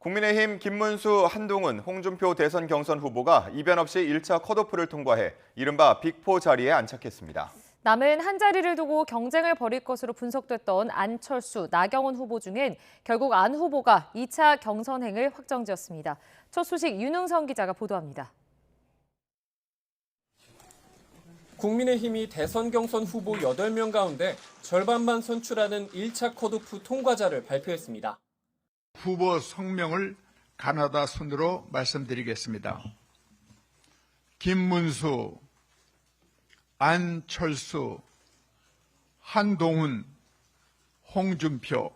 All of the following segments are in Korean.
국민의힘 김문수, 한동훈, 홍준표 대선 경선 후보가 이변 없이 1차 컷오프를 통과해 이른바 빅4 자리에 안착했습니다. 남은 한 자리를 두고 경쟁을 벌일 것으로 분석됐던 안철수, 나경원 후보 중엔 결국 안 후보가 2차 경선행을 확정지었습니다. 첫 소식 윤웅성 기자가 보도합니다. 국민의힘이 대선 경선 후보 8명 가운데 절반만 선출하는 1차 컷오프 통과자를 발표했습니다. 후보 성명을 가나다 순으로 말씀드리겠습니다. 김문수, 안철수, 한동훈, 홍준표.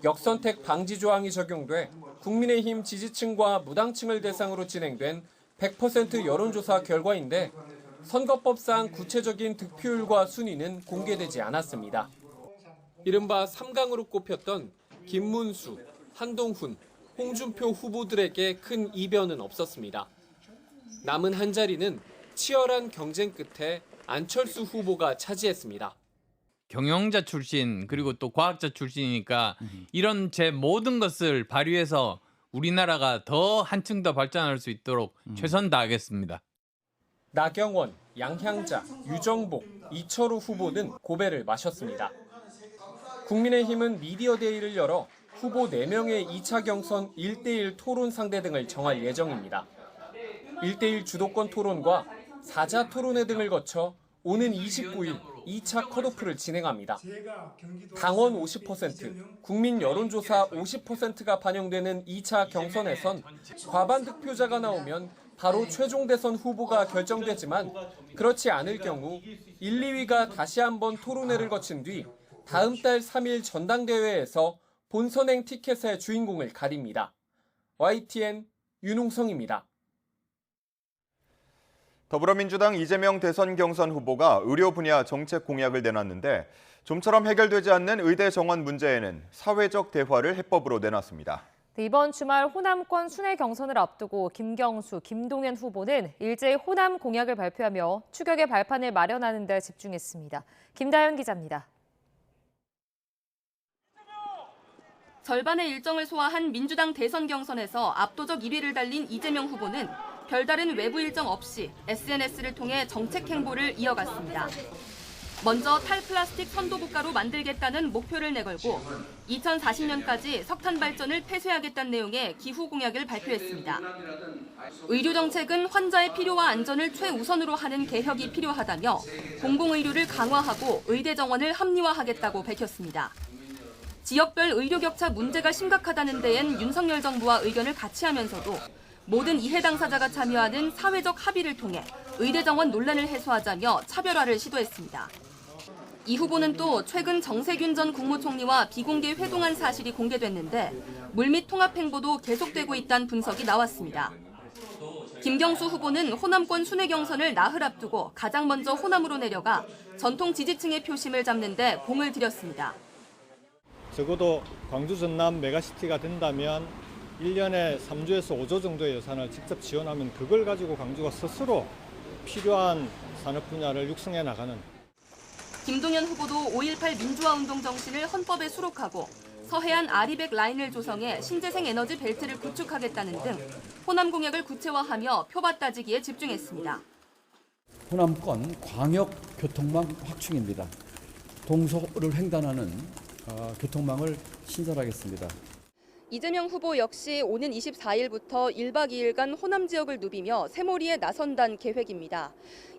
역선택 방지 조항이 적용돼 국민의힘 지지층과 무당층을 대상으로 진행된 100% 여론조사 결과인데 선거법상 구체적인 득표율과 순위는 공개되지 않았습니다. 이른바 3강으로 꼽혔던 김문수, 한동훈, 홍준표 후보들에게 큰 이변은 없었습니다. 남은 한 자리는 치열한 경쟁 끝에 안철수 후보가 차지했습니다. 경영자 출신 그리고 또 과학자 출신이니까 이런 제 모든 것을 발휘해서 우리나라가 더 한층 더 발전할 수 있도록 최선 다하겠습니다. 나경원, 양향자, 유정복, 이철우 후보는 고배를 마셨습니다. 국민의힘은 미디어데이를 열어 후보 4명의 2차 경선 1대1 토론 상대 등을 정할 예정입니다. 1대1 주도권 토론과 사자 토론회 등을 거쳐 오는 29일 2차 컷오프를 진행합니다. 당원 50%, 국민 여론조사 50%가 반영되는 2차 경선에선 과반 득표자가 나오면 바로 최종 대선 후보가 결정되지만 그렇지 않을 경우 1, 2위가 다시 한번 토론회를 거친 뒤 다음 달 3일 전당대회에서 본선행 티켓의 주인공을 가립니다. YTN 윤웅성입니다. 더불어민주당 이재명 대선 경선 후보가 의료 분야 정책 공약을 내놨는데 좀처럼 해결되지 않는 의대 정원 문제에는 사회적 대화를 해법으로 내놨습니다. 이번 주말 호남권 순회 경선을 앞두고 김경수, 김동연 후보는 일제히 호남 공약을 발표하며 추격의 발판을 마련하는 데 집중했습니다. 김다현 기자입니다. 절반의 일정을 소화한 민주당 대선 경선에서 압도적 1위를 달린 이재명 후보는 별다른 외부 일정 없이 SNS를 통해 정책 행보를 이어갔습니다. 먼저 탈플라스틱 선도국가로 만들겠다는 목표를 내걸고 2040년까지 석탄 발전을 폐쇄하겠다는 내용의 기후 공약을 발표했습니다. 의료 정책은 환자의 필요와 안전을 최우선으로 하는 개혁이 필요하다며 공공의료를 강화하고 의대 정원을 합리화하겠다고 밝혔습니다. 지역별 의료 격차 문제가 심각하다는 데엔 윤석열 정부와 의견을 같이 하면서도 모든 이해 당사자가 참여하는 사회적 합의를 통해 의대 정원 논란을 해소하자며 차별화를 시도했습니다. 이 후보는 또 최근 정세균 전 국무총리와 비공개 회동한 사실이 공개됐는데 물밑 통합 행보도 계속되고 있다는 분석이 나왔습니다. 김경수 후보는 호남권 순회 경선을 나흘 앞두고 가장 먼저 호남으로 내려가 전통 지지층의 표심을 잡는 데 공을 들였습니다. 적어도 광주 전남 메가시티가 된다면 1년에 3조에서 5조 정도의 예산을 직접 지원하면 그걸 가지고 광주가 스스로 필요한 산업 분야를 육성해 나가는. 김동연 후보도 5.18 민주화운동 정신을 헌법에 수록하고 서해안 아리백 라인을 조성해 신재생 에너지 벨트를 구축하겠다는 등 호남 공약을 구체화하며 표밭 따지기에 집중했습니다. 호남권 광역 교통망 확충입니다. 동서를 횡단하는 교통망을 신설하겠습니다. 이재명 후보 역시 오는 24일부터 1박 2일간 호남 지역을 누비며 새몰이에 나선다는 계획입니다.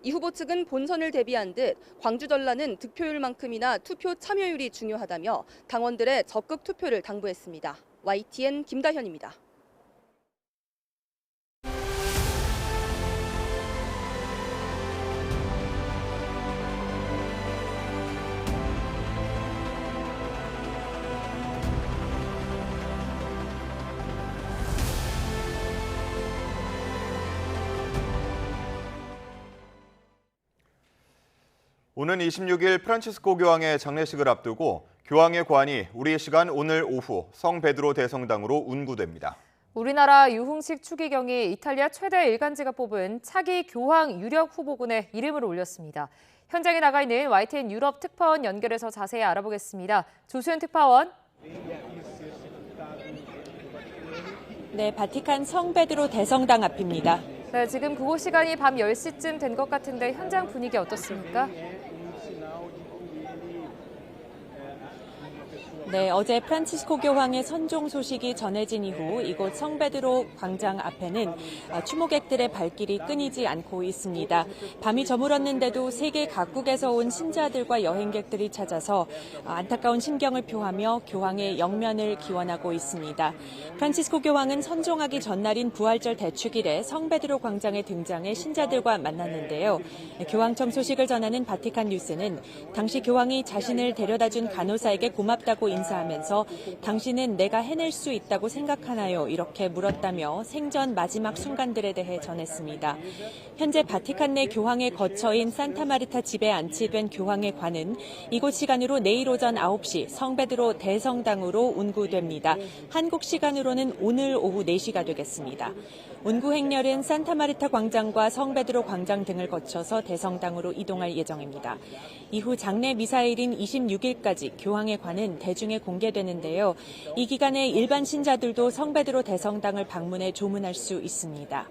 이 후보 측은 본선을 대비한 듯 광주 전라는 득표율만큼이나 투표 참여율이 중요하다며 당원들의 적극 투표를 당부했습니다. YTN 김다현입니다. 오는 26일 프란치스코 교황의 장례식을 앞두고 교황의 관이 우리 시간 오늘 오후 성 베드로 대성당으로 운구됩니다. 우리나라 유흥식 추기경이 이탈리아 최대 일간지가 뽑은 차기 교황 유력 후보군에 이름을 올렸습니다. 현장에 나가 있는 YTN 유럽 특파원 연결해서 자세히 알아보겠습니다. 조수연 특파원. 네, 바티칸 성베드로 대성당 앞입니다. 네, 지금 그곳 시간이 밤 10시쯤 된 것 같은데 현장 분위기 어떻습니까? 네, 어제 프란치스코 교황의 선종 소식이 전해진 이후 이곳 성베드로 광장 앞에는 추모객들의 발길이 끊이지 않고 있습니다. 밤이 저물었는데도 세계 각국에서 온 신자들과 여행객들이 찾아서 안타까운 심경을 표하며 교황의 영면을 기원하고 있습니다. 프란치스코 교황은 선종하기 전날인 부활절 대축일에 성베드로 광장에 등장해 신자들과 만났는데요. 교황청 소식을 전하는 바티칸 뉴스는 당시 교황이 자신을 데려다준 간호사에게 고맙다고 인사하면서 당신은 내가 해낼 수 있다고 생각하나요? 이렇게 물었다며 생전 마지막 순간들에 대해 전했습니다. 현재 바티칸 내 교황의 거처인 산타마르타 집에 안치된 교황의 관은 이곳 시간으로 내일 오전 9시 성베드로 대성당으로 운구됩니다. 한국 시간으로는 오늘 오후 4시가 되겠습니다. 운구 행렬은 산타마르타 광장과 성베드로 광장 등을 거쳐서 대성당으로 이동할 예정입니다. 이후 장례 미사일인 26일까지 교황의 관은 대중에 공개되는데요. 이 기간에 일반 신자들도 성베드로 대성당을 방문해 조문할 수 있습니다.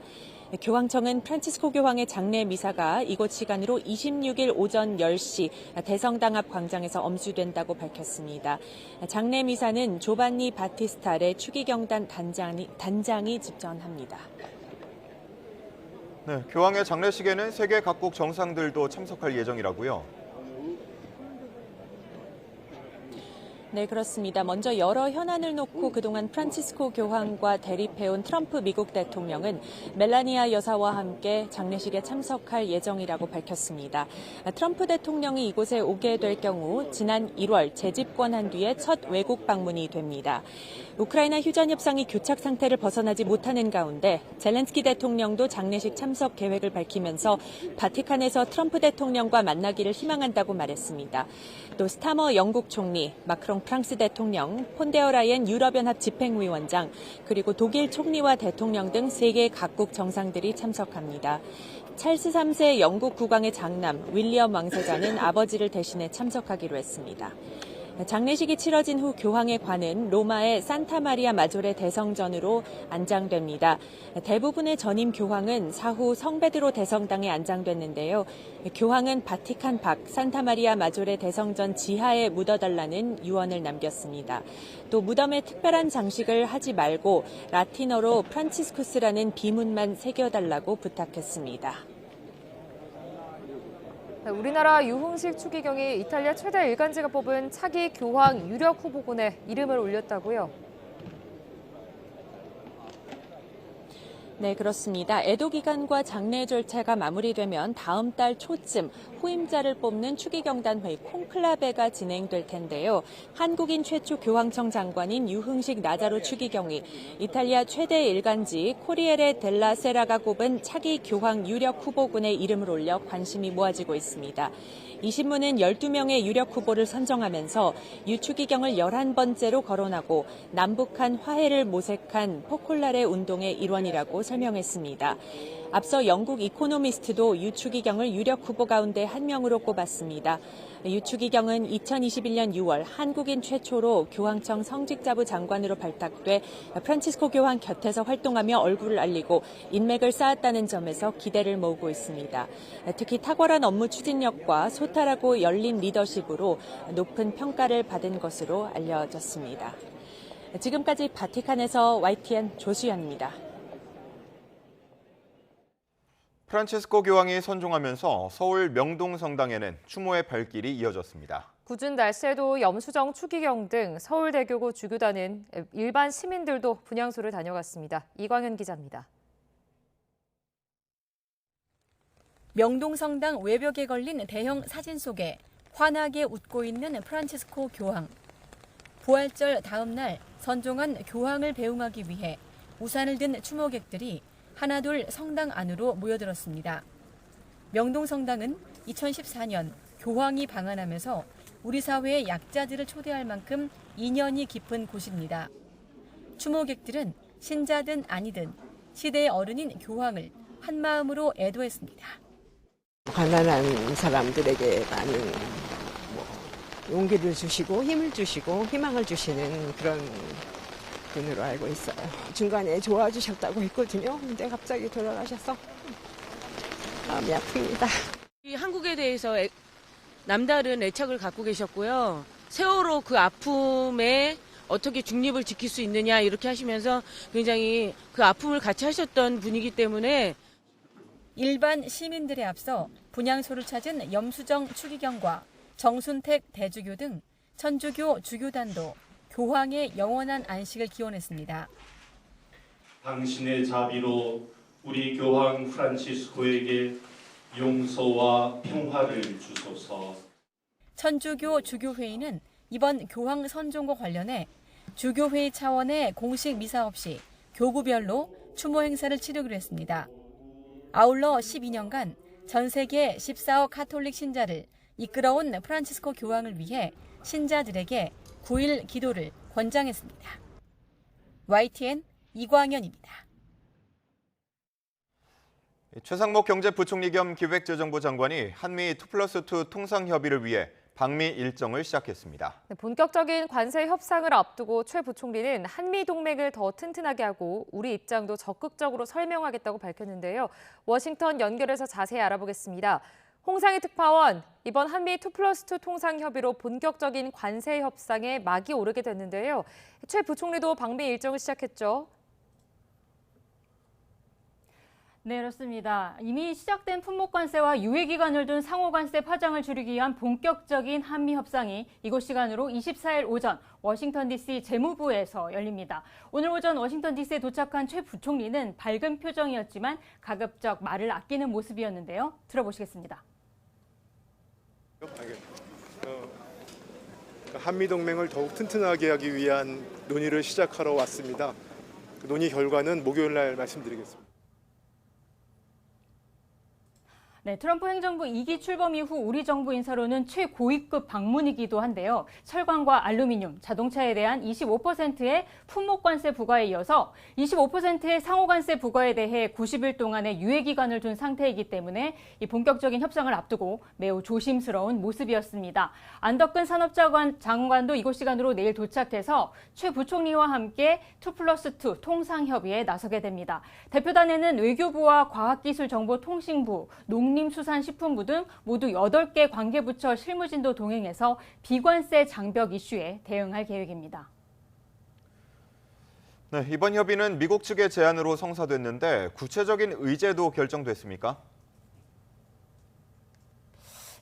교황청은 프란치스코 교황의 장례 미사가 이곳 시간으로 26일 오전 10시 대성당 앞 광장에서 엄수된다고 밝혔습니다. 장례 미사는 조반니 바티스타레 추기경단 단장이 집전합니다. 네, 교황의 장례식에는 세계 각국 정상들도 참석할 예정이라고요. 네, 그렇습니다. 먼저 여러 현안을 놓고 그동안 프란치스코 교황과 대립해온 트럼프 미국 대통령은 멜라니아 여사와 함께 장례식에 참석할 예정이라고 밝혔습니다. 트럼프 대통령이 이곳에 오게 될 경우 지난 1월 재집권한 뒤에 첫 외국 방문이 됩니다. 우크라이나 휴전 협상이 교착 상태를 벗어나지 못하는 가운데 젤렌스키 대통령도 장례식 참석 계획을 밝히면서 바티칸에서 트럼프 대통령과 만나기를 희망한다고 말했습니다. 또 스타머 영국 총리, 마크롱 프랑스 대통령, 폰데어 라이엔 유럽연합 집행위원장, 그리고 독일 총리와 대통령 등 세계 각국 정상들이 참석합니다. 찰스 3세 영국 국왕의 장남 윌리엄 왕세자는 아버지를 대신해 참석하기로 했습니다. 장례식이 치러진 후 교황의 관은 로마의 산타마리아 마조레 대성전으로 안장됩니다. 대부분의 전임 교황은 사후 성베드로 대성당에 안장됐는데요. 교황은 바티칸 밖 산타마리아 마조레 대성전 지하에 묻어달라는 유언을 남겼습니다. 또 무덤에 특별한 장식을 하지 말고 라틴어로 프란치스쿠스라는 비문만 새겨달라고 부탁했습니다. 우리나라 유흥식 추기경이 이탈리아 최대 일간지가 뽑은 차기 교황 유력 후보군에 이름을 올렸다고요? 네, 그렇습니다. 애도 기간과 장례 절차가 마무리되면 다음 달 초쯤 후임자를 뽑는 추기경단 회의 콘클라베가 진행될 텐데요. 한국인 최초 교황청 장관인 유흥식 나자로 추기경이 이탈리아 최대 일간지 코리에레 델라 세라가 꼽은 차기 교황 유력 후보군에 이름을 올려 관심이 모아지고 있습니다. 이 신문은 12명의 유력 후보를 선정하면서 유추기경을 11번째로 거론하고 남북한 화해를 모색한 포콜라레 운동의 일원이라고 설명했습니다. 앞서 영국 이코노미스트도 유추기경을 유력 후보 가운데 한 명으로 꼽았습니다. 유추기경은 2021년 6월 한국인 최초로 교황청 성직자부 장관으로 발탁돼 프란치스코 교황 곁에서 활동하며 얼굴을 알리고 인맥을 쌓았다는 점에서 기대를 모으고 있습니다. 특히 탁월한 업무 추진력과 소탈하고 열린 리더십으로 높은 평가를 받은 것으로 알려졌습니다. 지금까지 바티칸에서 YTN 조수연입니다. 프란치스코 교황이 선종하면서 서울 명동성당에는 추모의 발길이 이어졌습니다. 궂은 날씨에도 염수정 추기경 등 서울대교구 주교단은 일반 시민들도 분향소를 다녀갔습니다. 이광현 기자입니다. 명동성당 외벽에 걸린 대형 사진 속에 환하게 웃고 있는 프란치스코 교황. 부활절 다음 날 선종한 교황을 배웅하기 위해 우산을 든 추모객들이 하나둘 성당 안으로 모여들었습니다. 명동성당은 2014년 교황이 방한하면서 우리 사회의 약자들을 초대할 만큼 인연이 깊은 곳입니다. 추모객들은 신자든 아니든 시대의 어른인 교황을 한마음으로 애도했습니다. 가난한 사람들에게 많이 용기를 주시고 힘을 주시고 희망을 주시는 그런 분으로 알고 있어요. 중간에 도와주셨다고 했거든요. 근데 갑자기 돌아가셔서 마음이 아픕니다. 한국에 대해서 남다른 애착을 갖고 계셨고요. 세월호 그 아픔에 어떻게 중립을 지킬 수 있느냐 이렇게 하시면서 굉장히 그 아픔을 같이 하셨던 분이기 때문에 일반 시민들에 앞서 분향소를 찾은 염수정 추기경과 정순택 대주교 등 천주교 주교단도 교황의 영원한 안식을 기원했습니다. 당신의 자비로 우리 교황 프란치스코에게 용서와 평화를 주소서. 천주교 주교회의는 이번 교황 선종과 관련해 주교회의 차원의 공식 미사 없이 교구별로 추모 행사를 치르기로 했습니다. 아울러 12년간 전 세계 14억 카톨릭 신자를 이끌어온 프란치스코 교황을 위해 신자들에게 9일 기도를 권장했습니다. YTN 이광현입니다. 최상목 경제부총리 겸 기획재정부 장관이 한미 2+2 통상협의를 위해 방미 일정을 시작했습니다. 본격적인 관세 협상을 앞두고 최 부총리는 한미 동맹을 더 튼튼하게 하고 우리 입장도 적극적으로 설명하겠다고 밝혔는데요. 워싱턴 연결해서 자세히 알아보겠습니다. 홍상희 특파원, 이번 한미 2+2 통상협의로 본격적인 관세 협상에 막이 오르게 됐는데요. 최 부총리도 방미 일정을 시작했죠. 네, 그렇습니다. 이미 시작된 품목관세와 유예기간을 둔 상호관세 파장을 줄이기 위한 본격적인 한미 협상이 이곳 시간으로 24일 오전 워싱턴 DC 재무부에서 열립니다. 오늘 오전 워싱턴 DC에 도착한 최 부총리는 밝은 표정이었지만 가급적 말을 아끼는 모습이었는데요. 들어보시겠습니다. 한미 동맹을 더욱 튼튼하게 하기 위한 논의를 시작하러 왔습니다. 그 논의 결과는 목요일 날 말씀드리겠습니다. 네, 트럼프 행정부 2기 출범 이후 우리 정부 인사로는 최고위급 방문이기도 한데요. 철강과 알루미늄, 자동차에 대한 25%의 품목관세 부과에 이어서 25%의 상호관세 부과에 대해 90일 동안의 유예기간을 둔 상태이기 때문에 이 본격적인 협상을 앞두고 매우 조심스러운 모습이었습니다. 안덕근 산업장관도 이곳 시간으로 내일 도착해서 최 부총리와 함께 2+2 통상협의에 나서게 됩니다. 대표단에는 외교부와 과학기술정보통신부, 농림수산식품부 등 모두 8개 관계부처 실무진도 동행해서 비관세 장벽 이슈에 대응할 계획입니다. 네, 이번 협의는 미국 측의 제안으로 성사됐는데 구체적인 의제도 결정됐습니까?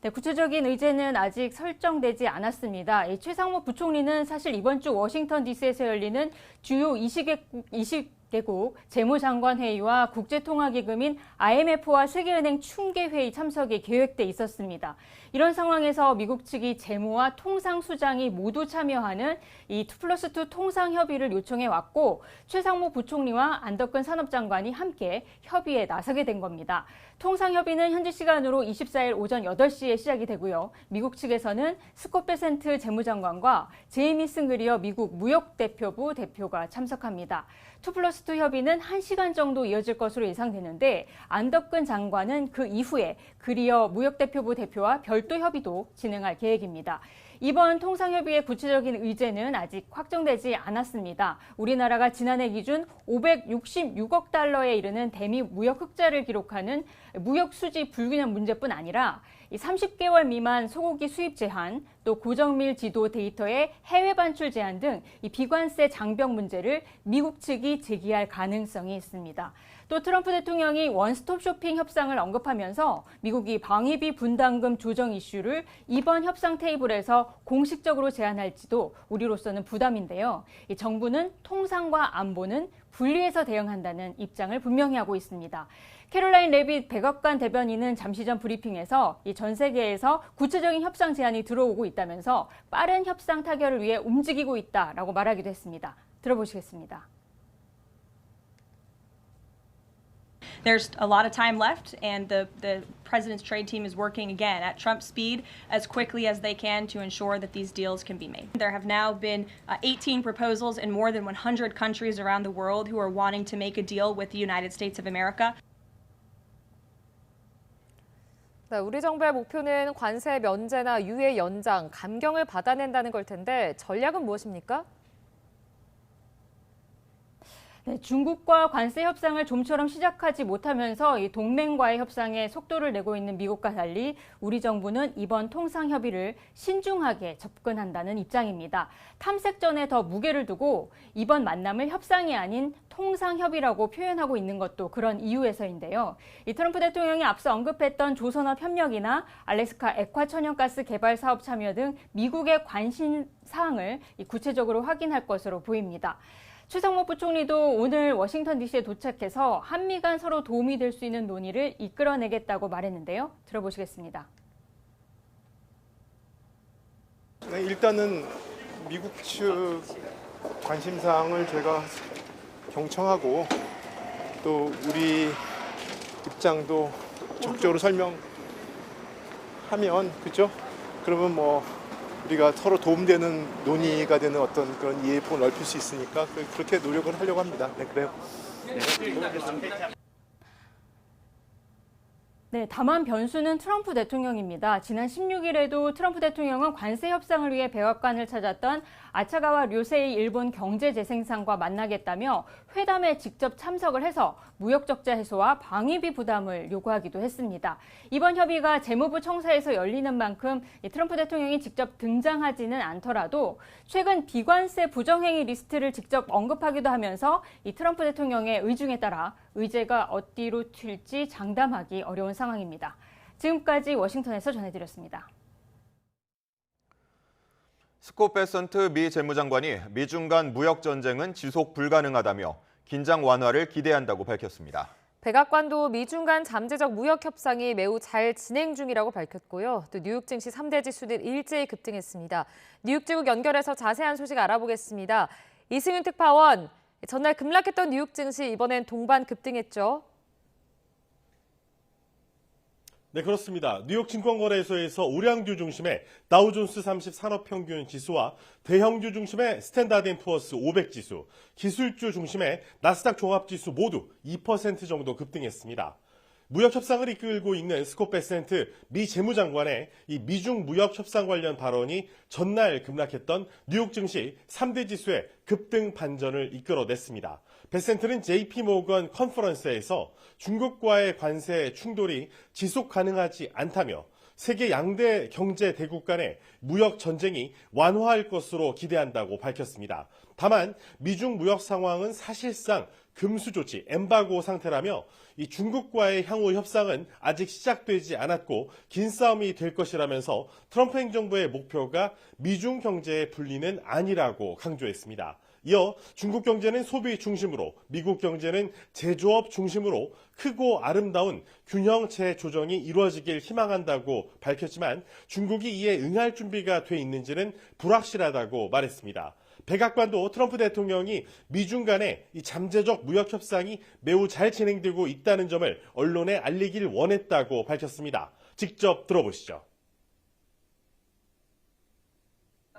네, 구체적인 의제는 아직 설정되지 않았습니다. 최상목 부총리는 사실 이번 주 워싱턴 DC에서 열리는 주요 20개국 재무장관회의와 국제통화기금인 IMF와 세계은행 충계회의 참석이 계획돼 있었습니다. 이런 상황에서 미국 측이 재무와 통상수장이 모두 참여하는 이 2+2 통상협의를 요청해 왔고 최상목 부총리와 안덕근 산업장관이 함께 협의에 나서게 된 겁니다. 통상협의는 현지 시간으로 24일 오전 8시에 시작이 되고요. 미국 측에서는 스콧 베센트 재무장관과 제이미슨 그리어 미국 무역대표부 대표가 참석합니다. 2+2 협의는 1시간 정도 이어질 것으로 예상되는데 안덕근 장관은 그 이후에 그리어 무역대표부 대표와 별도 협의도 진행할 계획입니다. 이번 통상협의의 구체적인 의제는 아직 확정되지 않았습니다. 우리나라가 지난해 기준 566억 달러에 이르는 대미 무역 흑자를 기록하는 무역 수지 불균형 문제뿐 아니라 30개월 미만 소고기 수입 제한, 또 고정밀 지도 데이터의 해외 반출 제한 등 이 비관세 장벽 문제를 미국 측이 제기할 가능성이 있습니다. 또 트럼프 대통령이 원스톱 쇼핑 협상을 언급하면서 미국이 방위비 분담금 조정 이슈를 이번 협상 테이블에서 공식적으로 제안할지도 우리로서는 부담인데요. 이 정부는 통상과 안보는 분리해서 대응한다는 입장을 분명히 하고 있습니다. 캐롤라인 레빗 백악관 대변인은 잠시 전 브리핑에서 이 전 세계에서 구체적인 협상 제안이 들어오고 있다면서 빠른 협상 타결을 위해 움직이고 있다라고 말하기도 했습니다. 들어보시겠습니다. There's a lot of time left, and the president's trade team is working again at Trump speed as quickly as they can to ensure that these deals can be made. There have now been 18 proposals in more than 100 countries around the world who are wanting to make a deal with the United States of America. 네, 우리 정부의 목표는 관세 면제나 유예 연장, 감경을 받아낸다는 걸 텐데 전략은 무엇입니까? 네, 중국과 관세 협상을 좀처럼 시작하지 못하면서 이 동맹과의 협상에 속도를 내고 있는 미국과 달리 우리 정부는 이번 통상 협의를 신중하게 접근한다는 입장입니다. 탐색전에 더 무게를 두고 이번 만남을 협상이 아닌 통상 협의라고 표현하고 있는 것도 그런 이유에서인데요. 이 트럼프 대통령이 앞서 언급했던 조선업 협력이나 알래스카 액화 천연가스 개발 사업 참여 등 미국의 관심 사항을 구체적으로 확인할 것으로 보입니다. 최상목 부총리도 오늘 워싱턴 DC에 도착해서 한미 간 서로 도움이 될 수 있는 논의를 이끌어내겠다고 말했는데요. 들어보시겠습니다. 네, 일단은 미국 측 관심사항을 제가 경청하고 또 우리 입장도 적극적으로 설명하면 그죠? 그러면 뭐 우리가 서로 도움되는 논의가 되는 어떤 그런 이해폭을 넓힐 수 있으니까 그렇게 노력을 하려고 합니다. 네, 그래요. 네, 다만 변수는 트럼프 대통령입니다. 지난 16일에도 트럼프 대통령은 관세 협상을 위해 백악관을 찾았던 아차가와 료세이 일본 경제재생상과 만나겠다며 회담에 직접 참석을 해서 무역 적자 해소와 방위비 부담을 요구하기도 했습니다. 이번 협의가 재무부 청사에서 열리는 만큼 트럼프 대통령이 직접 등장하지는 않더라도 최근 비관세 부정행위 리스트를 직접 언급하기도 하면서 이 트럼프 대통령의 의중에 따라 의제가 어디로 튈지 장담하기 어려운 상황입니다. 지금까지 워싱턴에서 전해드렸습니다. 스콧 베센트 미 재무장관이 미중 간 무역 전쟁은 지속 불가능하다며 긴장 완화를 기대한다고 밝혔습니다. 백악관도 미중 간 잠재적 무역 협상이 매우 잘 진행 중이라고 밝혔고요. 또 뉴욕 증시 3대 지수들 일제히 급등했습니다. 뉴욕 지국 연결해서 자세한 소식 알아보겠습니다. 이승윤 특파원, 전날 급락했던 뉴욕 증시 이번엔 동반 급등했죠. 네, 그렇습니다. 뉴욕 증권거래소에서 우량주 중심의 다우존스 30 산업평균 지수와 대형주 중심의 스탠다드앤푸어스 500 지수, 기술주 중심의 나스닥 종합지수 모두 2% 정도 급등했습니다. 무역 협상을 이끌고 있는 스콧 베센트 미 재무장관의 이 미중 무역 협상 관련 발언이 전날 급락했던 뉴욕 증시 3대 지수의 급등 반전을 이끌어냈습니다. 베센트는 JP모건 컨퍼런스에서 중국과의 관세 충돌이 지속 가능하지 않다며 세계 양대 경제 대국 간의 무역 전쟁이 완화할 것으로 기대한다고 밝혔습니다. 다만 미중 무역 상황은 사실상 금수조치, 엠바고 상태라며 이 중국과의 향후 협상은 아직 시작되지 않았고 긴 싸움이 될 것이라면서 트럼프 행정부의 목표가 미중 경제의 분리는 아니라고 강조했습니다. 이어 중국 경제는 소비 중심으로, 미국 경제는 제조업 중심으로 크고 아름다운 균형 재조정이 이루어지길 희망한다고 밝혔지만 중국이 이에 응할 준비가 돼 있는지는 불확실하다고 말했습니다. 백악관도 트럼프 대통령이 미중 간의 이 잠재적 무역 협상이 매우 잘 진행되고 있다는 점을 언론에 알리길 원했다고 밝혔습니다. 직접 들어보시죠.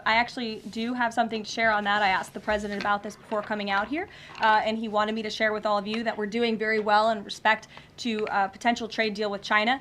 I actually do have something to share on that. I asked the president about this before coming out here, and he wanted me to share with all of you that we're doing very well in respect to a potential trade deal with China.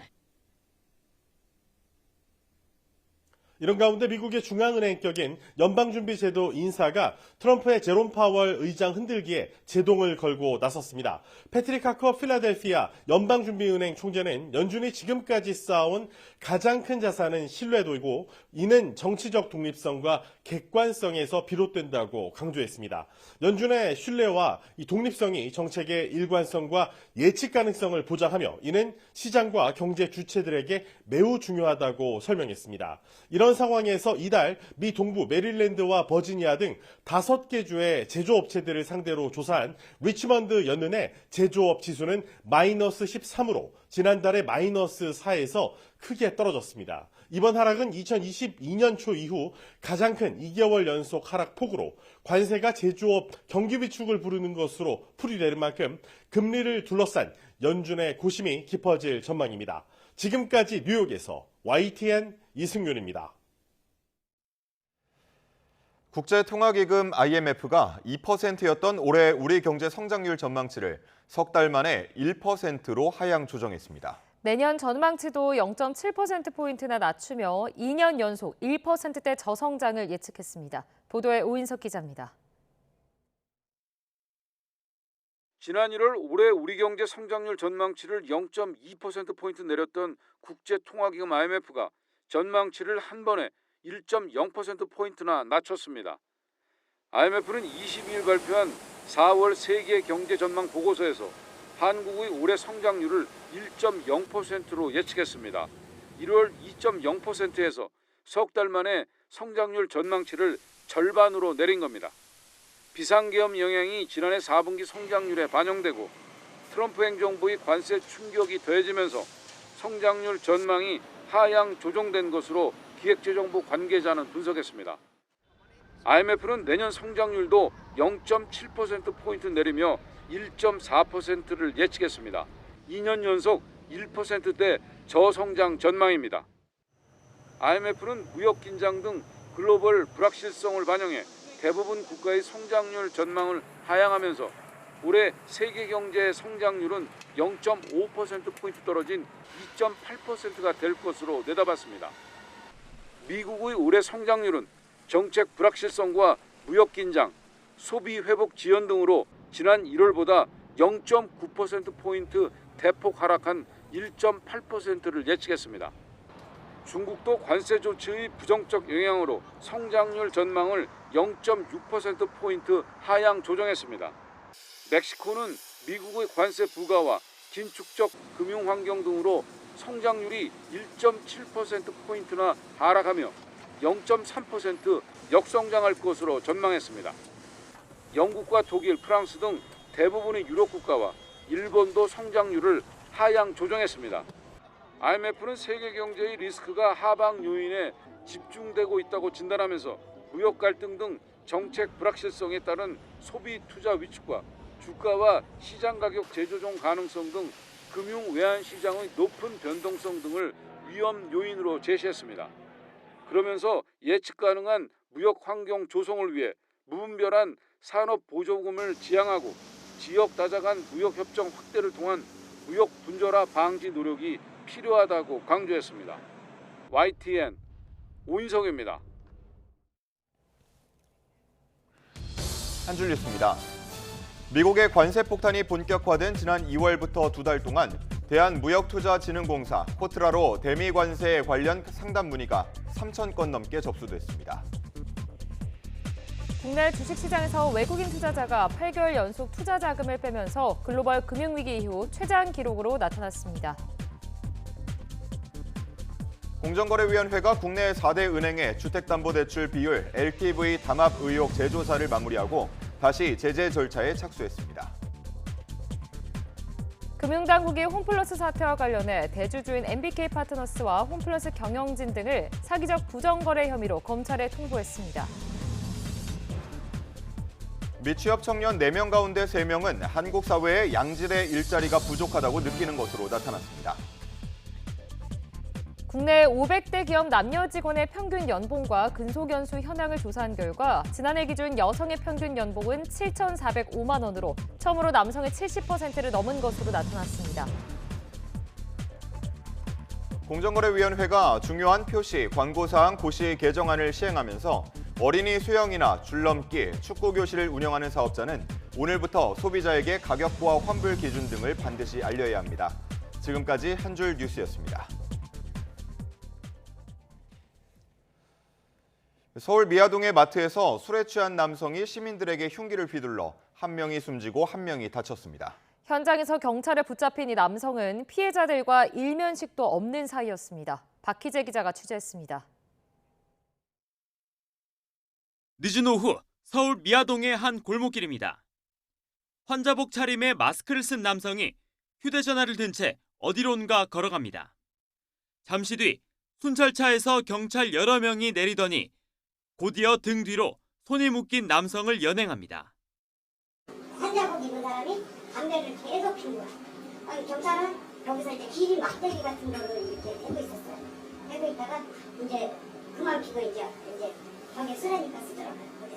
이런 가운데 미국의 중앙은행격인 연방준비제도 인사가 트럼프의 제롬 파월 의장 흔들기에 제동을 걸고 나섰습니다. 패트릭 하커 필라델피아 연방준비은행 총재는 연준이 지금까지 쌓아온 가장 큰 자산은 신뢰도이고 이는 정치적 독립성과 객관성에서 비롯된다고 강조했습니다. 연준의 신뢰와 이 독립성이 정책의 일관성과 예측 가능성을 보장하며 이는 시장과 경제 주체들에게 매우 중요하다고 설명했습니다. 이런 상황에서 이달 미 동부 메릴랜드와 버지니아 등 5개 주의 제조업체들을 상대로 조사한 리치먼드 연은의 제조업 지수는 마이너스 13으로 지난달에 마이너스 4에서 크게 떨어졌습니다. 이번 하락은 2022년 초 이후 가장 큰 2개월 연속 하락폭으로 관세가 제조업 경기 비축을 부르는 것으로 풀이되는 만큼 금리를 둘러싼 연준의 고심이 깊어질 전망입니다. 지금까지 뉴욕에서 YTN 이승윤입니다. 국제통화기금 IMF가 2%였던 올해 우리 경제 성장률 전망치를 석 달 만에 1%로 하향 조정했습니다. 내년 전망치도 0.7%포인트나 낮추며 2년 연속 1%대 저성장을 예측했습니다. 보도에 오인석 기자입니다. 지난 1월 올해 우리 경제 성장률 전망치를 0.2%포인트 내렸던 국제통화기금 IMF가 전망치를 한 번에 1.0%포인트나 낮췄습니다. IMF는 22일 발표한 4월 세계 경제 전망 보고서에서 한국의 올해 성장률을 1.0%로 예측했습니다. 1월 2.0%에서 석 달 만에 성장률 전망치를 절반으로 내린 겁니다. 비상계엄 영향이 지난해 4분기 성장률에 반영되고 트럼프 행정부의 관세 충격이 더해지면서 성장률 전망이 하향 조정된 것으로 기획재정부 관계자는 분석했습니다. IMF는 내년 성장률도 0.7%포인트 내리며 1.4%를 예측했습니다. 2년 연속 1%대 저성장 전망입니다. IMF는 무역 긴장 등 글로벌 불확실성을 반영해 대부분 국가의 성장률 전망을 하향하면서 올해 세계 경제의 성장률은 0.5%포인트 떨어진 2.8%가 될 것으로 내다봤습니다. 미국의 올해 성장률은 정책 불확실성과 무역 긴장, 소비 회복 지연 등으로 지난 1월보다 0.9%포인트 대폭 하락한 1.8%를 예측했습니다. 중국도 관세 조치의 부정적 영향으로 성장률 전망을 0.6%포인트 하향 조정했습니다. 멕시코는 미국의 관세 부과와 긴축적 금융 환경 등으로 성장률이 1.7%포인트나 하락하며 0.3% 역성장할 것으로 전망했습니다. 영국과 독일, 프랑스 등 대부분의 유럽 국가와 일본도 성장률을 하향 조정했습니다. IMF는 세계 경제의 리스크가 하방 요인에 집중되고 있다고 진단하면서 무역 갈등 등 정책 불확실성에 따른 소비 투자 위축과 주가와 시장 가격 재조정 가능성 등 금융 외환 시장의 높은 변동성 등을 위험 요인으로 제시했습니다. 그러면서 예측 가능한 무역 환경 조성을 위해 무분별한 산업 보조금을 지향하고 지역 다자간 무역 협정 확대를 통한 무역 분절화 방지 노력이 필요하다고 강조했습니다. YTN 오인성입니다. 한 줄 뉴스입니다. 미국의 관세 폭탄이 본격화된 지난 2월부터 2달 동안 대한무역투자진흥공사 코트라로 대미 관세 관련 상담 문의가 3,000건 넘게 접수됐습니다. 국내 주식시장에서 외국인 투자자가 8개월 연속 투자 자금을 빼면서 글로벌 금융위기 이후 최장 기록으로 나타났습니다. 공정거래위원회가 국내 4대 은행의 주택담보대출 비율 LTV 담합 의혹 재조사를 마무리하고 다시 제재 절차에 착수했습니다. 금융당국이 홈플러스 사태와 관련해 대주주인 MBK파트너스와 홈플러스 경영진 등을 사기적 부정거래 혐의로 검찰에 통보했습니다. 미취업 청년 4명 가운데 3명은 한국 사회에 양질의 일자리가 부족하다고 느끼는 것으로 나타났습니다. 국내 500대 기업 남녀 직원의 평균 연봉과 근속연수 현황을 조사한 결과 지난해 기준 여성의 평균 연봉은 7,405만 원으로 처음으로 남성의 70%를 넘은 것으로 나타났습니다. 공정거래위원회가 중요한 표시, 광고사항 고시 개정안을 시행하면서 어린이 수영이나 줄넘기, 축구교실을 운영하는 사업자는 오늘부터 소비자에게 가격부와 환불 기준 등을 반드시 알려야 합니다. 지금까지 한 줄 뉴스였습니다. 서울 미아동의 마트에서 술에 취한 남성이 시민들에게 흉기를 휘둘러 한 명이 숨지고 한 명이 다쳤습니다. 현장에서 경찰에 붙잡힌 이 남성은 피해자들과 일면식도 없는 사이였습니다. 박희재 기자가 취재했습니다. 늦은 오후 서울 미아동의 한 골목길입니다. 환자복 차림에 마스크를 쓴 남성이 휴대전화를 든 채 어디론가 걸어갑니다. 잠시 뒤 순찰차에서 경찰 여러 명이 내리더니 곧이어 등 뒤로 손이 묶인 남성을 연행합니다. 환자복 입은 사람이 담배를 계속 피운 거야. 아니, 경찰은 여기서 이제 기린 막대기 같은 거를 이렇게 대고 있었어요. 대고 있다가 이제 그만 피고 이제 벽에 쓰라니까 쓰더라고요.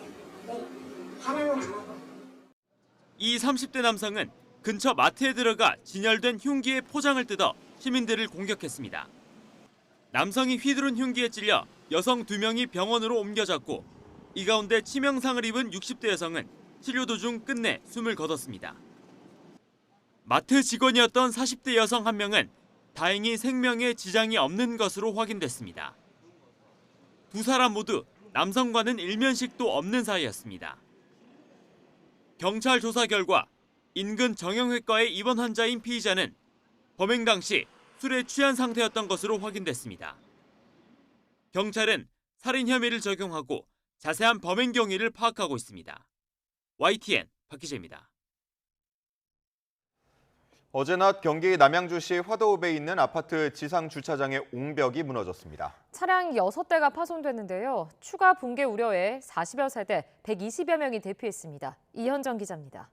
네, 반항은 안 하고. 이 30대 남성은 근처 마트에 들어가 진열된 흉기의 포장을 뜯어 시민들을 공격했습니다. 남성이 휘두른 흉기에 찔려 여성 2명이 병원으로 옮겨졌고 이 가운데 치명상을 입은 60대 여성은 치료 도중 끝내 숨을 거뒀습니다. 마트 직원이었던 40대 여성 한 명은 다행히 생명에 지장이 없는 것으로 확인됐습니다. 두 사람 모두 남성과는 일면식도 없는 사이였습니다. 경찰 조사 결과 인근 정형외과의 입원 환자인 피의자는 범행 당시 술에 취한 상태였던 것으로 확인됐습니다. 경찰은 살인 혐의를 적용하고 자세한 범행 경위를 파악하고 있습니다. YTN 박기재입니다. 어제 낮 경기 남양주시 화도읍에 있는 아파트 지상 주차장의 옹벽이 무너졌습니다. 차량 6대가 파손됐는데요. 추가 붕괴 우려에 40여 세대, 120여 명이 대피했습니다. 이현정 기자입니다.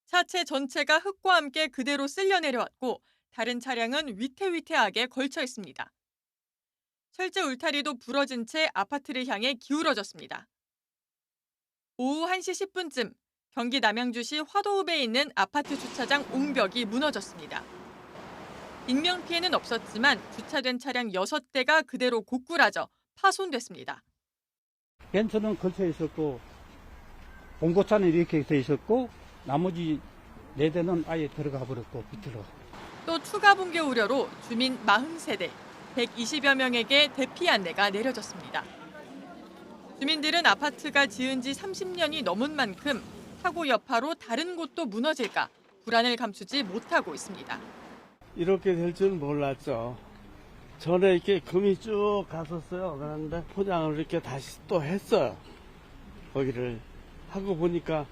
차체 전체가 흙과 함께 그대로 쓸려 내려왔고 다른 차량은 위태위태하게 걸쳐 있습니다. 철제 울타리도 부러진 채 아파트를 향해 기울어졌습니다. 오후 1시 10분쯤 경기 남양주시 화도읍에 있는 아파트 주차장 옹벽이 무너졌습니다. 인명피해는 없었지만 주차된 차량 6대가 그대로 고꾸라져 파손됐습니다. 벤츠는 걸쳐 있었고 봉고차는 이렇게 돼 있었고 나머지 4대는 아예 들어가 버렸고 밑으로. 또 추가 붕괴 우려로 주민 40세대, 120여 명에게 대피 안내가 내려졌습니다. 주민들은 아파트가 지은 지 30년이 넘은 만큼 사고 여파로 다른 곳도 무너질까 불안을 감추지 못하고 있습니다. 이렇게 될 줄은 몰랐죠. 전에 이렇게 금이 쭉 갔었어요. 그런데 포장을 이렇게 다시 또 했어요. 거기를 하고 보니까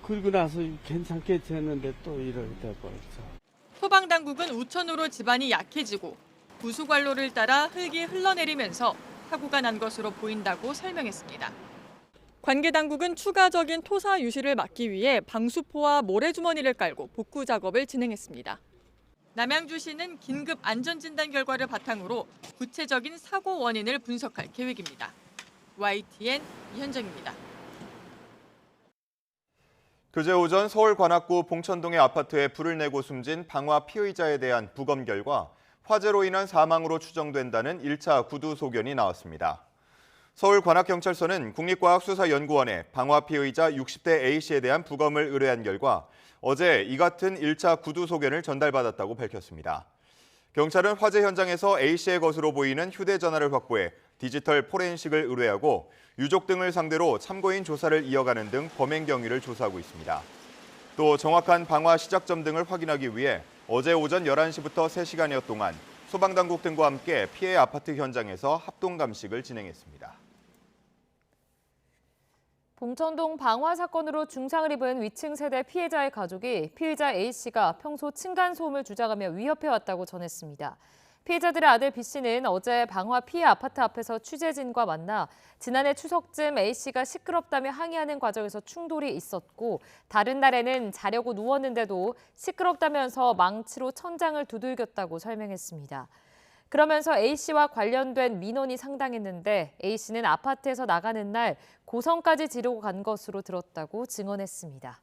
그리고 나서 괜찮겠지 했는데 또 이렇게 돼버렸죠. 소방당국은 우천으로 집안이 약해지고 부수관로를 따라 흙이 흘러내리면서 사고가 난 것으로 보인다고 설명했습니다. 관계당국은 추가적인 토사 유실을 막기 위해 방수포와 모래주머니를 깔고 복구 작업을 진행했습니다. 남양주시는 긴급 안전진단 결과를 바탕으로 구체적인 사고 원인을 분석할 계획입니다. YTN 이현정입니다. 그제 오전 서울 관악구 봉천동의 아파트에 불을 내고 숨진 방화 피의자에 대한 부검 결과 화재로 인한 사망으로 추정된다는 1차 구두 소견이 나왔습니다. 서울 관악경찰서는 국립과학수사연구원에 방화 피의자 60대 A씨에 대한 부검을 의뢰한 결과 어제 이 같은 1차 구두 소견을 전달받았다고 밝혔습니다. 경찰은 화재 현장에서 A씨의 것으로 보이는 휴대전화를 확보해 디지털 포렌식을 의뢰하고 유족 등을 상대로 참고인 조사를 이어가는 등 범행 경위를 조사하고 있습니다. 또 정확한 방화 시작점 등을 확인하기 위해 어제 오전 11시부터 3시간여 동안 소방당국 등과 함께 피해 아파트 현장에서 합동 감식을 진행했습니다. 봉천동 방화 사건으로 중상을 입은 위층 세대 피해자의 가족이 피의자 A씨가 평소 층간소음을 주장하며 위협해왔다고 전했습니다. 피해자들의 아들 B씨는 어제 방화 피해 아파트 앞에서 취재진과 만나 지난해 추석쯤 A씨가 시끄럽다며 항의하는 과정에서 충돌이 있었고 다른 날에는 자려고 누웠는데도 시끄럽다면서 망치로 천장을 두들겼다고 설명했습니다. 그러면서 A씨와 관련된 민원이 상당했는데 A씨는 아파트에서 나가는 날 고성까지 지르고 간 것으로 들었다고 증언했습니다.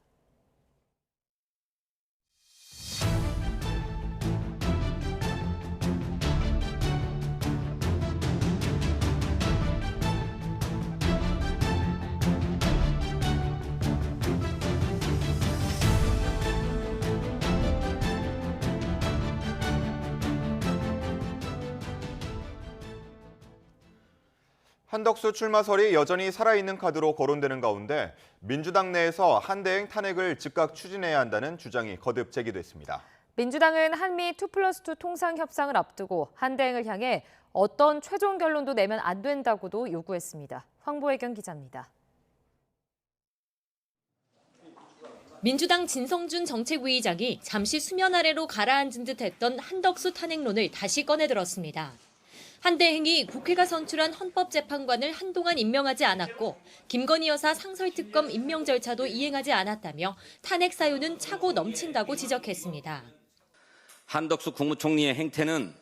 한덕수 출마설이 여전히 살아있는 카드로 거론되는 가운데 민주당 내에서 한대행 탄핵을 즉각 추진해야 한다는 주장이 거듭 제기됐습니다. 민주당은 한미 2+2 통상 협상을 앞두고 한대행을 향해 어떤 최종 결론도 내면 안 된다고도 요구했습니다. 황보혜경 기자입니다. 민주당 진성준 정책위의장이 잠시 수면 아래로 가라앉은 듯 했던 한덕수 탄핵론을 다시 꺼내들었습니다. 한대행이 국회가 선출한 헌법재판관을 한동안 임명하지 않았고 김건희 여사 상설특검 임명 절차도 이행하지 않았다며 탄핵 사유는 차고 넘친다고 지적했습니다. 한덕수 국무총리의 행태는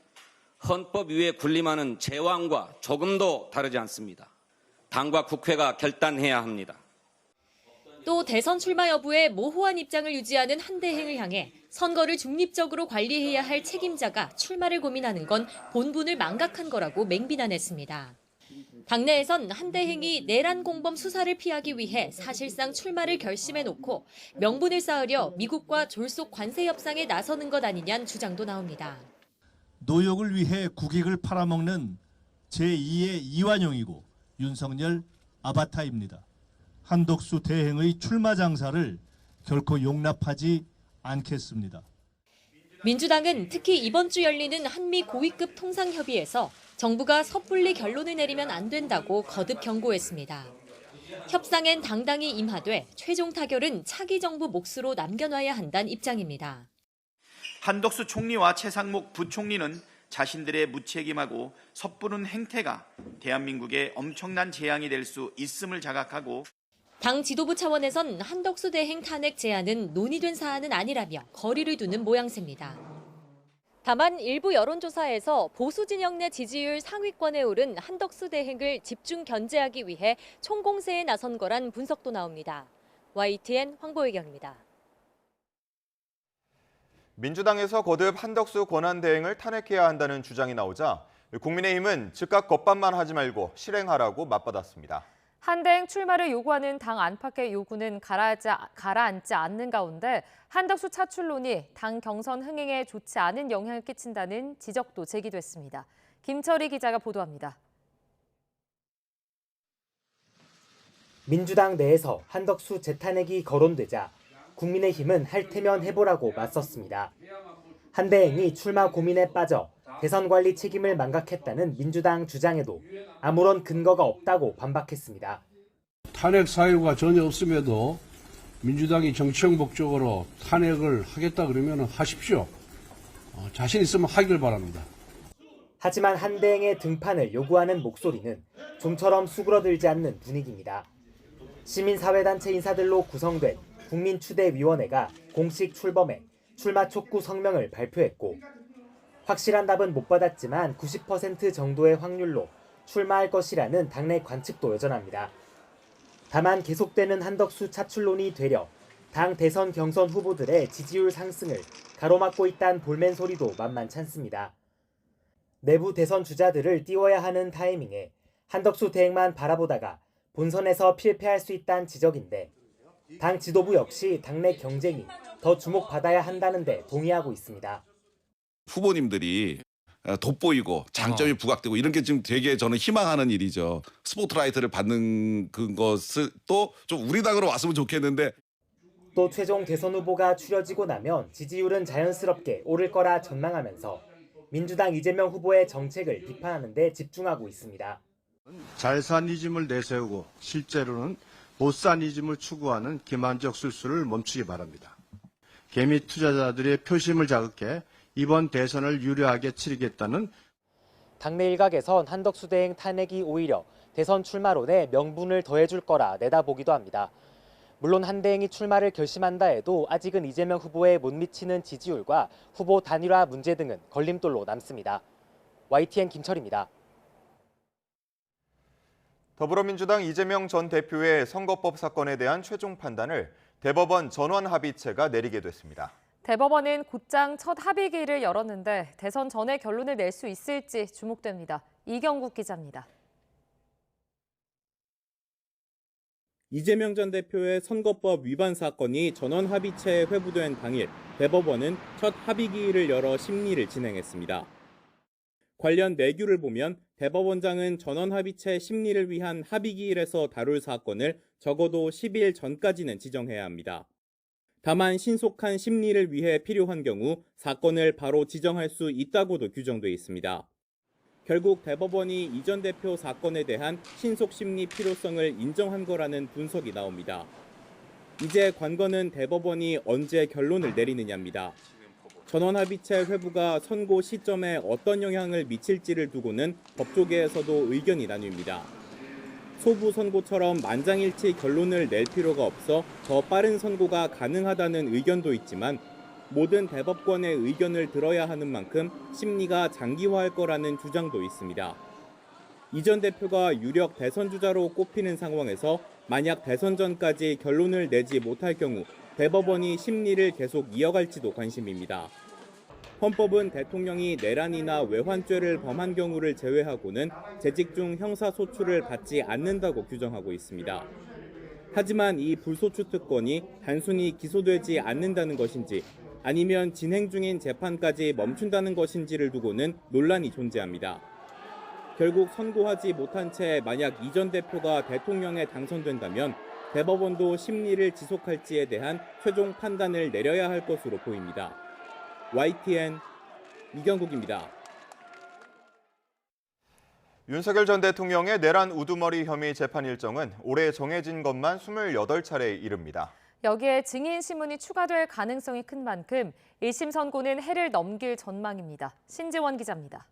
헌법 위에 군림하는 제왕과 조금도 다르지 않습니다. 당과 국회가 결단해야 합니다. 또 대선 출마 여부에 모호한 입장을 유지하는 한대행을 향해 선거를 중립적으로 관리해야 할 책임자가 출마를 고민하는 건 본분을 망각한 거라고 맹비난했습니다. 당내에선 한대행이 내란 공범 수사를 피하기 위해 사실상 출마를 결심해놓고 명분을 쌓으려 미국과 졸속 관세 협상에 나서는 것 아니냐는 주장도 나옵니다. 노역을 위해 국익을 팔아먹는 제2의 이완용이고 윤석열 아바타입니다. 한덕수 대행의 출마 장사를 결코 용납하지 않겠습니다. 민주당은 특히 이번 주 열리는 한미 고위급 통상협의에서 정부가 섣불리 결론을 내리면 안 된다고 거듭 경고했습니다. 협상엔 당당히 임하되 최종 타결은 차기 정부 몫으로 남겨놔야 한다는 입장입니다. 한덕수 총리와 최상목 부총리는 자신들의 무책임하고 섣부른 행태가 대한민국에 엄청난 재앙이 될 수 있음을 자각하고 당 지도부 차원에선 한덕수 대행 탄핵 제안은 논의된 사안은 아니라며 거리를 두는 모양새입니다. 다만 일부 여론조사에서 보수 진영 내 지지율 상위권에 오른 한덕수 대행을 집중 견제하기 위해 총공세에 나선 거란 분석도 나옵니다. YTN 황보혜경입니다. 민주당에서 거듭 한덕수 권한대행을 탄핵해야 한다는 주장이 나오자 국민의힘은 즉각 겁반만 하지 말고 실행하라고 맞받았습니다. 한대행 출마를 요구하는 당 안팎의 요구는 가라앉지 않는 가운데 한덕수 차출론이 당 경선 흥행에 좋지 않은 영향을 끼친다는 지적도 제기됐습니다. 김철희 기자가 보도합니다. 민주당 내에서 한덕수 재탄핵이 거론되자 국민의힘은 할 테면 해보라고 맞섰습니다. 한대행이 출마 고민에 빠져 대선 관리 책임을 망각했다는 민주당 주장에도 아무런 근거가 없다고 반박했습니다. 탄핵 사유가 전혀 없음에도 민주당이 정치적 목적으로 탄핵을 하겠다 그러면 하십시오. 자신 있으면 하길 바랍니다. 하지만 한대행의 등판을 요구하는 목소리는 좀처럼 수그러들지 않는 분위기입니다. 시민사회단체 인사들로 구성된 국민추대위원회가 공식 출범해 출마 촉구 성명을 발표했고 확실한 답은 못 받았지만 90% 정도의 확률로 출마할 것이라는 당내 관측도 여전합니다. 다만 계속되는 한덕수 차출론이 되려 당 대선 경선 후보들의 지지율 상승을 가로막고 있다는 볼멘 소리도 만만치 않습니다. 내부 대선 주자들을 띄워야 하는 타이밍에 한덕수 대행만 바라보다가 본선에서 필패할 수 있다는 지적인데 당 지도부 역시 당내 경쟁이 더 주목받아야 한다는 데 동의하고 있습니다. 후보님들이 돋보이고 장점이 부각되고 이런 게 지금 되게 저는 희망하는 일이죠. 스포트라이트를 받는 것을 또 좀 우리 당으로 왔으면 좋겠는데 또 최종 대선 후보가 추려지고 나면 지지율은 자연스럽게 오를 거라 전망하면서 민주당 이재명 후보의 정책을 비판하는 데 집중하고 있습니다. 잘 산 이즘을 내세우고 실제로는 못 산 이즘을 추구하는 기만적 술수를 멈추기 바랍니다. 개미 투자자들의 표심을 자극해 이번 대선을 유리하게 치르겠다는 당내 일각에선 한덕수 대행 탄핵이 오히려 대선 출마론에 명분을 더해줄 거라 내다보기도 합니다. 물론 한대행이 출마를 결심한다 해도 아직은 이재명 후보에 못 미치는 지지율과 후보 단일화 문제 등은 걸림돌로 남습니다. YTN 김철입니다. 더불어민주당 이재명 전 대표의 선거법 사건에 대한 최종 판단을 대법원 전원합의체가 내리게 됐습니다. 대법원은 곧장 첫 합의기를 열었는데 대선 전에 결론을 낼 수 있을지 주목됩니다. 이경국 기자입니다. 이재명 전 대표의 선거법 위반 사건이 전원합의체에 회부된 당일 대법원은 첫 합의기일을 열어 심리를 진행했습니다. 관련 내규를 보면 대법원장은 전원합의체 심리를 위한 합의기일에서 다룰 사건을 적어도 10일 전까지는 지정해야 합니다. 다만 신속한 심리를 위해 필요한 경우 사건을 바로 지정할 수 있다고도 규정돼 있습니다. 결국 대법원이 이 전 대표 사건에 대한 신속 심리 필요성을 인정한 거라는 분석이 나옵니다. 이제 관건은 대법원이 언제 결론을 내리느냐입니다. 전원합의체 회부가 선고 시점에 어떤 영향을 미칠지를 두고는 법조계에서도 의견이 나뉩니다. 소부 선고처럼 만장일치 결론을 낼 필요가 없어 더 빠른 선고가 가능하다는 의견도 있지만 모든 대법관의 의견을 들어야 하는 만큼 심리가 장기화할 거라는 주장도 있습니다. 이 전 대표가 유력 대선 주자로 꼽히는 상황에서 만약 대선 전까지 결론을 내지 못할 경우 대법원이 심리를 계속 이어갈지도 관심입니다. 헌법은 대통령이 내란이나 외환죄를 범한 경우를 제외하고는 재직 중 형사소추를 받지 않는다고 규정하고 있습니다. 하지만 이 불소추 특권이 단순히 기소되지 않는다는 것인지 아니면 진행 중인 재판까지 멈춘다는 것인지를 두고는 논란이 존재합니다. 결국 선고하지 못한 채 만약 이 전 대표가 대통령에 당선된다면 대법원도 심리를 지속할지에 대한 최종 판단을 내려야 할 것으로 보입니다. YTN 이경국입니다. 윤석열 전 대통령의 내란 우두머리 혐의 재판 일정은 올해 정해진 것만 28차례에 이릅니다. 여기에 증인 신문이 추가될 가능성이 큰 만큼 1심 선고는 해를 넘길 전망입니다. 신지원 기자입니다.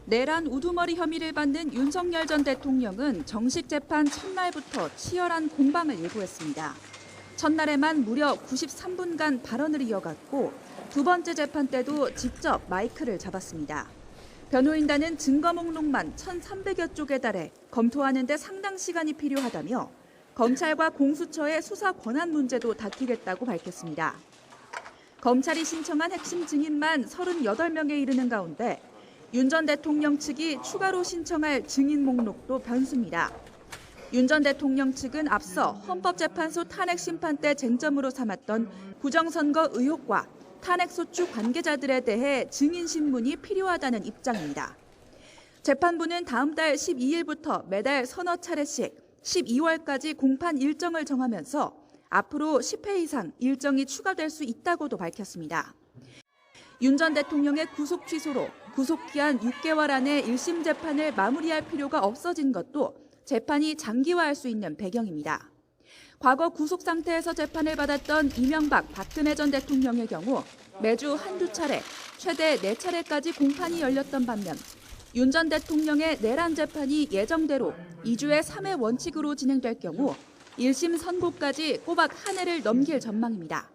내란 우두머리 혐의를 받는 윤석열 전 대통령은 정식 재판 첫날부터 치열한 공방을 예고했습니다. 첫날에만 무려 93분간 발언을 이어갔고 두 번째 재판 때도 직접 마이크를 잡았습니다. 변호인단은 증거 목록만 1,300여 쪽에 달해 검토하는 데 상당 시간이 필요하다며 검찰과 공수처의 수사 권한 문제도 다투겠다고 밝혔습니다. 검찰이 신청한 핵심 증인만 38명에 이르는 가운데 윤 전 대통령 측이 추가로 신청할 증인 목록도 변수입니다. 윤 전 대통령 측은 앞서 헌법재판소 탄핵심판 때 쟁점으로 삼았던 부정선거 의혹과 탄핵소추 관계자들에 대해 증인 신문이 필요하다는 입장입니다. 재판부는 다음 달 12일부터 매달 서너 차례씩 12월까지 공판 일정을 정하면서 앞으로 10회 이상 일정이 추가될 수 있다고도 밝혔습니다. 윤 전 대통령의 구속 취소로 구속기한 6개월 안에 1심 재판을 마무리할 필요가 없어진 것도 재판이 장기화할 수 있는 배경입니다. 과거 구속 상태에서 재판을 받았던 이명박, 박근혜 전 대통령의 경우 매주 한두 차례, 최대 4차례까지 공판이 열렸던 반면 윤 전 대통령의 내란 재판이 예정대로 2주의 3회 원칙으로 진행될 경우 1심 선고까지 꼬박 한 해를 넘길 전망입니다.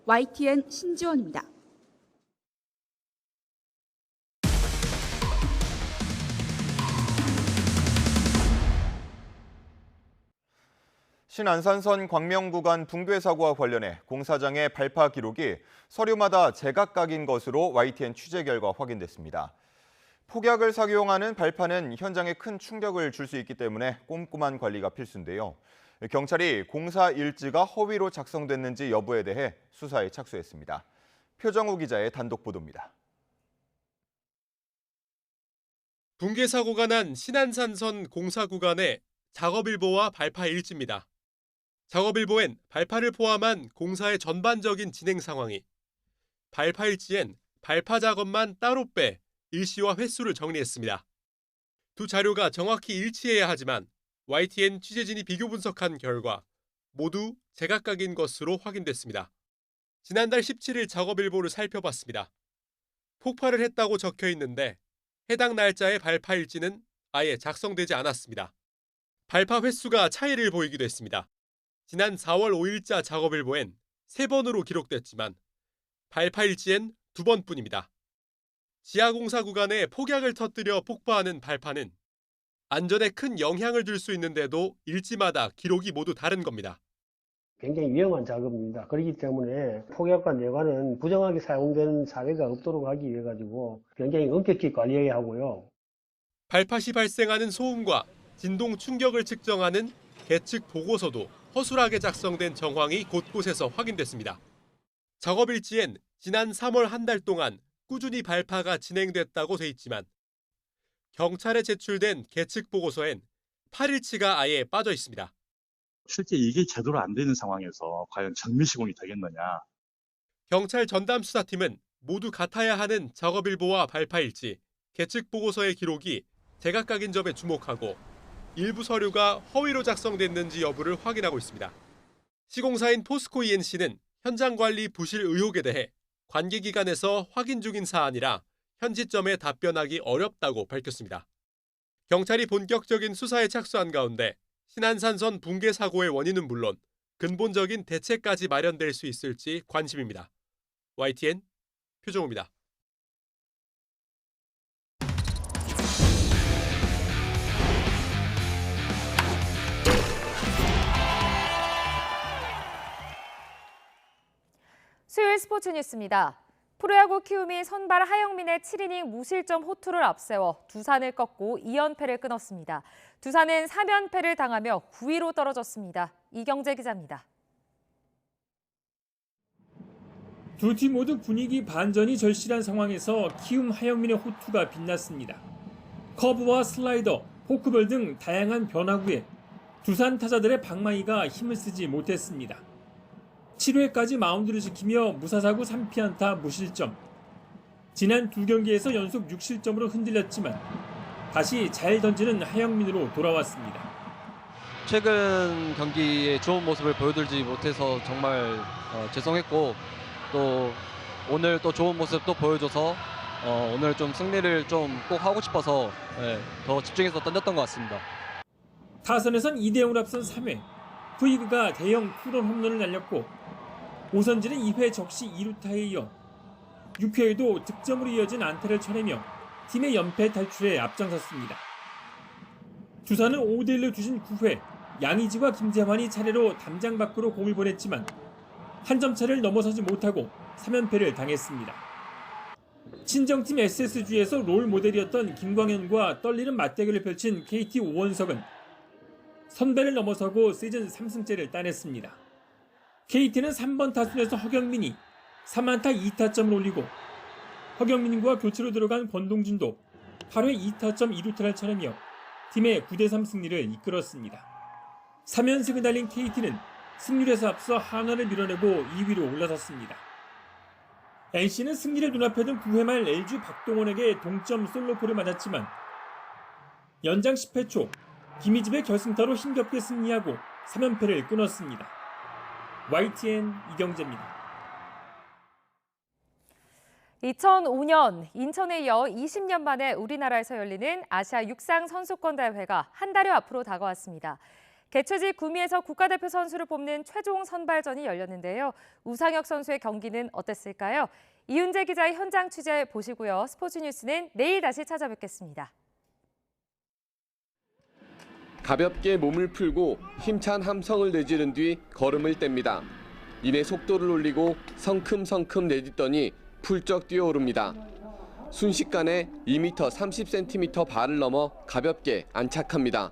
YTN 신지원입니다. 신안산선 광명 구간 붕괴 사고와 관련해 공사장의 발파 기록이 서류마다 제각각인 것으로 YTN 취재 결과 확인됐습니다. 폭약을 착용하는 발파는 현장에 큰 충격을 줄 수 있기 때문에 꼼꼼한 관리가 필수인데요. 경찰이 공사 일지가 허위로 작성됐는지 여부에 대해 수사에 착수했습니다. 표정우 기자의 단독 보도입니다. 붕괴 사고가 난 신안산선 공사 구간의 작업일보와 발파 일지입니다. 작업일보엔 발파를 포함한 공사의 전반적인 진행 상황이, 발파 일지엔 발파 작업만 따로 빼 일시와 횟수를 정리했습니다. 두 자료가 정확히 일치해야 하지만 YTN 취재진이 비교 분석한 결과 모두 제각각인 것으로 확인됐습니다. 지난달 17일 작업일보를 살펴봤습니다. 폭발을 했다고 적혀 있는데 해당 날짜의 발파 일지는 아예 작성되지 않았습니다. 발파 횟수가 차이를 보이기도 했습니다. 지난 4월 5일자 작업일보엔 3번으로 기록됐지만 발파 일지엔 2번뿐입니다. 지하공사 구간에 폭약을 터뜨려 폭파하는 발파는 안전에 큰 영향을 줄 수 있는데도 일지마다 기록이 모두 다른 겁니다. 굉장히 위험한 작업입니다. 그렇기 때문에 폭약과 내관은 부정하게 사용되는 사례가 없도록 하기 위해 가지고 굉장히 엄격히 관리해야 하고요. 발파 시 발생하는 소음과 진동 충격을 측정하는 계측 보고서도 허술하게 작성된 정황이 곳곳에서 확인됐습니다. 작업 일지엔 지난 3월 한 달 동안 꾸준히 발파가 진행됐다고 돼 있지만 경찰에 제출된 계측 보고서엔 8일치가 아예 빠져 있습니다. 실제 이게 제대로 안 되는 상황에서 과연 정밀 시공이 되겠느냐. 경찰 전담 수사팀은 모두 같아야 하는 작업일보와 발파 일지, 계측 보고서의 기록이 제각각인 점에 주목하고 일부 서류가 허위로 작성됐는지 여부를 확인하고 있습니다. 시공사인 포스코 ENC는 현장 관리 부실 의혹에 대해 관계기관에서 확인 중인 사안이라 현 시점에 답변하기 어렵다고 밝혔습니다. 경찰이 본격적인 수사에 착수한 가운데 신안산선 붕괴 사고의 원인은 물론 근본적인 대책까지 마련될 수 있을지 관심입니다. YTN 표정우입니다. 토요일 스포츠 뉴스입니다. 프로야구 키움이 선발 하영민의 7이닝 무실점 호투를 앞세워 두산을 꺾고 2연패를 끊었습니다. 두산은 3연패를 당하며 9위로 떨어졌습니다. 이경재 기자입니다. 두 팀 모두 분위기 반전이 절실한 상황에서 키움 하영민의 호투가 빛났습니다. 커브와 슬라이더, 포크볼 등 다양한 변화구에 두산 타자들의 방망이가 힘을 쓰지 못했습니다. 7회까지 마운드를 지키며 무사사구 3피안타 무실점. 지난 두 경기에서 연속 6실점으로 흔들렸지만 다시 잘 던지는 하영민으로 돌아왔습니다. 최근 경기에 좋은 모습을 보여드리지 못해서 정말 죄송했고 또 오늘 또 좋은 모습 또 보여줘서 오늘 좀 승리를 좀 꼭 하고 싶어서 더 집중해서 던졌던 것 같습니다. 타선에선 2대0으로 앞선 3회 푸이그가 대형 투런 홈런을 날렸고 오선진은 2회 적시 2루타에 이어 6회에도 득점으로 이어진 안타를 쳐내며 팀의 연패 탈출에 앞장섰습니다. 두산은 5대1로 뒤진 9회 양의지와 김재환이 차례로 담장 밖으로 공을 보냈지만 한 점 차를 넘어서지 못하고 3연패를 당했습니다. 친정팀 SSG에서 롤 모델이었던 김광현과 떨리는 맞대결을 펼친 KT 오원석은 선배를 넘어서고 시즌 3승째를 따냈습니다. KT는 3번 타순에서 허경민이 3안타 2타점을 올리고 허경민과 교체로 들어간 권동준도 8회 2타점 2루타를 쳐내며 팀의 9대3 승리를 이끌었습니다. 3연승을 달린 KT는 승률에서 앞서 한화를 밀어내고 2위로 올라섰습니다. NC는 승리를 눈앞에 둔 9회 말 LG 박동원에게 동점 솔로포를 맞았지만 연장 10회 초 김희집의 결승타로 힘겹게 승리하고 3연패를 끊었습니다. YTN 이경재입니다. 2005년 인천에 이어 20년 만에 우리나라에서 열리는 아시아 육상 선수권 대회가 한 달여 앞으로 다가왔습니다. 개최지 구미에서 국가대표 선수를 뽑는 최종 선발전이 열렸는데요. 우상혁 선수의 경기는 어땠을까요? 이윤재 기자의 현장 취재 보시고요. 스포츠 뉴스는 내일 다시 찾아뵙겠습니다. 가볍게 몸을 풀고 힘찬 함성을 내지른 뒤 걸음을 뗍니다. 이내 속도를 올리고 성큼성큼 내딛더니 훌쩍 뛰어오릅니다. 순식간에 2m 30cm 발을 넘어 가볍게 안착합니다.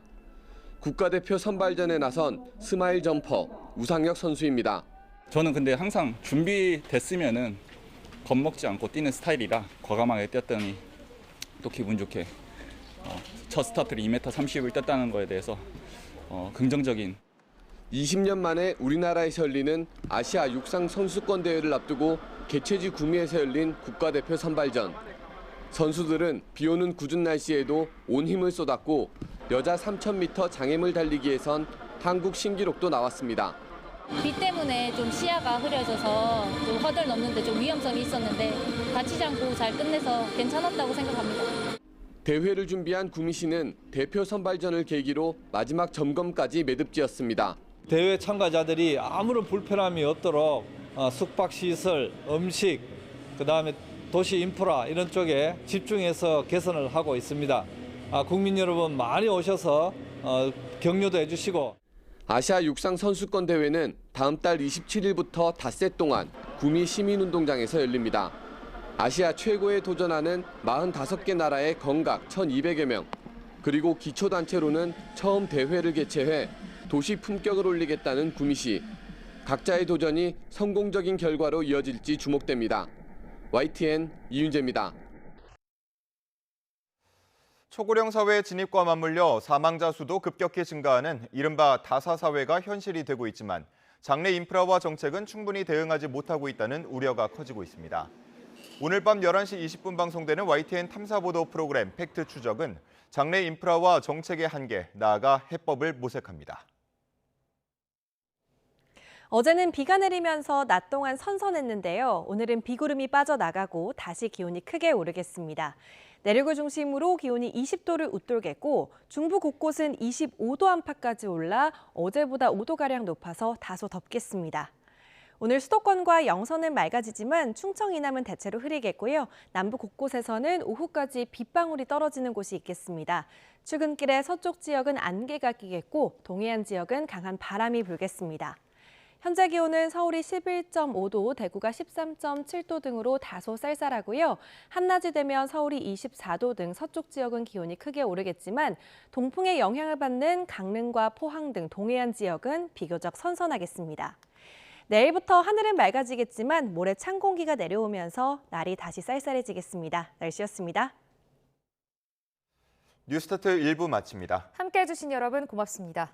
국가대표 선발전에 나선 스마일 점퍼 우상혁 선수입니다. 저는 근데 항상 준비됐으면은 겁먹지 않고 뛰는 스타일이라 과감하게 뛰었더니 또 기분 좋게 첫 스타트를 2m 30을 떴다는 거에 대해서 긍정적인. 20년 만에 우리나라에서 열리는 아시아 육상 선수권 대회를 앞두고 개최지 구미에서 열린 국가대표 선발전. 선수들은 비오는 궂은 날씨에도 온 힘을 쏟았고 여자 3000m 장애물 달리기에선 한국 신기록도 나왔습니다. 비 때문에 좀 시야가 흐려져서 좀 허들 넘는데 좀 위험성이 있었는데 다치지 않고 잘 끝내서 괜찮았다고 생각합니다. 대회를 준비한 구미시는 대표 선발전을 계기로 마지막 점검까지 매듭지었습니다. 대회 참가자들이 아무런 불편함이 없도록 숙박시설, 음식, 그다음에 도시 인프라 이런 쪽에 집중해서 개선을 하고 있습니다. 국민 여러분 많이 오셔서 격려도 해주시고. 아시아 육상 선수권 대회는 다음 달 27일부터 닷새 동안 구미 시민운동장에서 열립니다. 아시아 최고에 도전하는 45개 나라의 건각 1,200여 명, 그리고 기초단체로는 처음 대회를 개최해 도시 품격을 올리겠다는 구미시. 각자의 도전이 성공적인 결과로 이어질지 주목됩니다. YTN 이윤재입니다. 초고령 사회 진입과 맞물려 사망자 수도 급격히 증가하는 이른바 다사사회가 현실이 되고 있지만 장래 인프라와 정책은 충분히 대응하지 못하고 있다는 우려가 커지고 있습니다. 오늘 밤 11시 20분 방송되는 YTN 탐사보도 프로그램 팩트 추적은 장래 인프라와 정책의 한계, 나아가 해법을 모색합니다. 어제는 비가 내리면서 낮 동안 선선했는데요. 오늘은 비구름이 빠져나가고 다시 기온이 크게 오르겠습니다. 내륙을 중심으로 기온이 20도를 웃돌겠고 중부 곳곳은 25도 안팎까지 올라 어제보다 5도가량 높아서 다소 덥겠습니다. 오늘 수도권과 영서는 맑아지지만 충청 이남은 대체로 흐리겠고요. 남부 곳곳에서는 오후까지 빗방울이 떨어지는 곳이 있겠습니다. 출근길에 서쪽 지역은 안개가 끼겠고 동해안 지역은 강한 바람이 불겠습니다. 현재 기온은 서울이 11.5도, 대구가 13.7도 등으로 다소 쌀쌀하고요. 한낮이 되면 서울이 24도 등 서쪽 지역은 기온이 크게 오르겠지만 동풍의 영향을 받는 강릉과 포항 등 동해안 지역은 비교적 선선하겠습니다. 내일부터 하늘은 맑아지겠지만 모레 찬 공기가 내려오면서 날이 다시 쌀쌀해지겠습니다. 날씨였습니다. 뉴스타트 1부 마칩니다. 함께해 주신 여러분 고맙습니다.